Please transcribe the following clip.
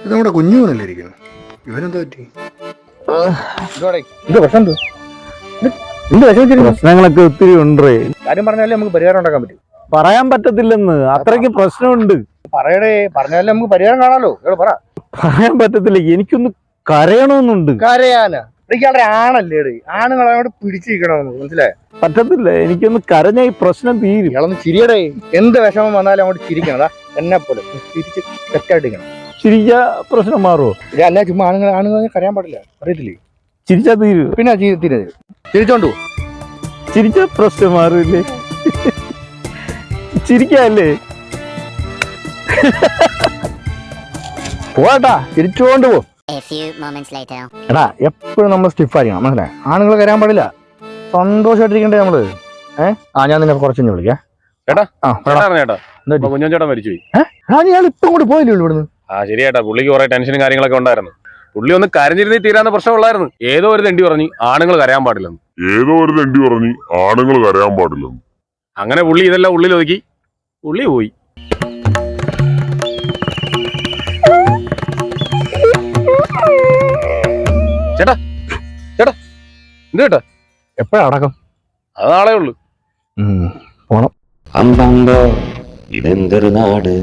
ഇത് നമ്മുടെ കുഞ്ഞുമോനല്ലേ ഇരിക്കുന്നു. ഇവനെന്താ പറ്റി? പ്രശ്നങ്ങളൊക്കെ ഒത്തിരി ഉണ്ട്. കാര്യം പറഞ്ഞാലേ നമുക്ക് പരിഹാരം ഉണ്ടാക്കാൻ പറ്റും. പറയാൻ പറ്റത്തില്ലെന്ന്, അത്രയ്ക്ക് പ്രശ്നമുണ്ട്. പറഞ്ഞാലേ നമുക്ക് പരിഹാരം കാണാലോ. പറ. പറയാൻ പറ്റത്തില്ല, എനിക്കൊന്ന് കരയണമെന്നുണ്ട്. കരയാനാ? ആണല്ലേ, ആണുങ്ങളോട് പിടിച്ചിരിക്കണമെന്ന് മനസ്സിലായോ? പറ്റത്തില്ല, എനിക്കൊന്ന് കരഞ്ഞ ഈ പ്രശ്നം തീരും. ഇളന്ന് ചിരിയടേ. എന്ത് വിഷമം വന്നാലും അങ്ങോട്ട് ചിരിക്കണം. എന്നെ പോലെ തിരിച്ച് തെറ്റായിട്ടിരിക്കണം. ചിരിച്ച പ്രശ്നം മാറുമോ? അല്ല, ചുമ്മാ ആണുങ്ങൾ കരയാൻ പാടില്ല, അറിയത്തില്ലേ? ചിരിച്ചാ തീരും. പിന്നെ ചിരിച്ചോണ്ടു ചിരിച്ച പ്രശ്നം മാറില്ലേ? ചിരിക്കല്ലേ? പോട്ടാ, ചിരിച്ചോണ്ട് പോ. A few moments later. എടാ, എപ്പോഴും നമ്മൾ സ്റ്റിഫായിരിക്കണം, മനസ്സിലായി? ആണുങ്ങൾ കരയാൻ പാടില്ല, സന്തോഷമായിട്ടിരിക്കണ്ടേ നമ്മള്. ഞാൻ നിന്നെ കുറച്ച് വിളിക്കാം. കുഞ്ഞോച്ചേട്ടൻ മരിച്ചുപോയി. ഞാൻ ഇപ്പം കൂടി പോയില്ലേ ഇവിടുന്ന്? ശരിയേട്ടാ, പുള്ളിക്ക് കുറെ ടെൻഷനും കാര്യങ്ങളൊക്കെ ഉണ്ടായിരുന്നു. പുള്ളി ഒന്ന് കരഞ്ഞിരുന്നേ തീരാന്ന പ്രശ്നമുള്ളായിരുന്നു. ഏതോ ഒരു തെണ്ടി പറഞ്ഞു ആണുങ്ങൾ കരയാൻ പാടില്ലെന്ന്. അങ്ങനെ പുള്ളി ഇതെല്ലാം ഉള്ളിൽ ഒതുക്കി പുള്ളി പോയി. ചേട്ടാ ചേട്ടാ എന്ത് ചേട്ടാ? എപ്പോഴാ അടക്കം? അത് നാളെ ഉള്ളു. പോണം. അമ്പമ്പോ ഇതെന്തൊരു നാട്.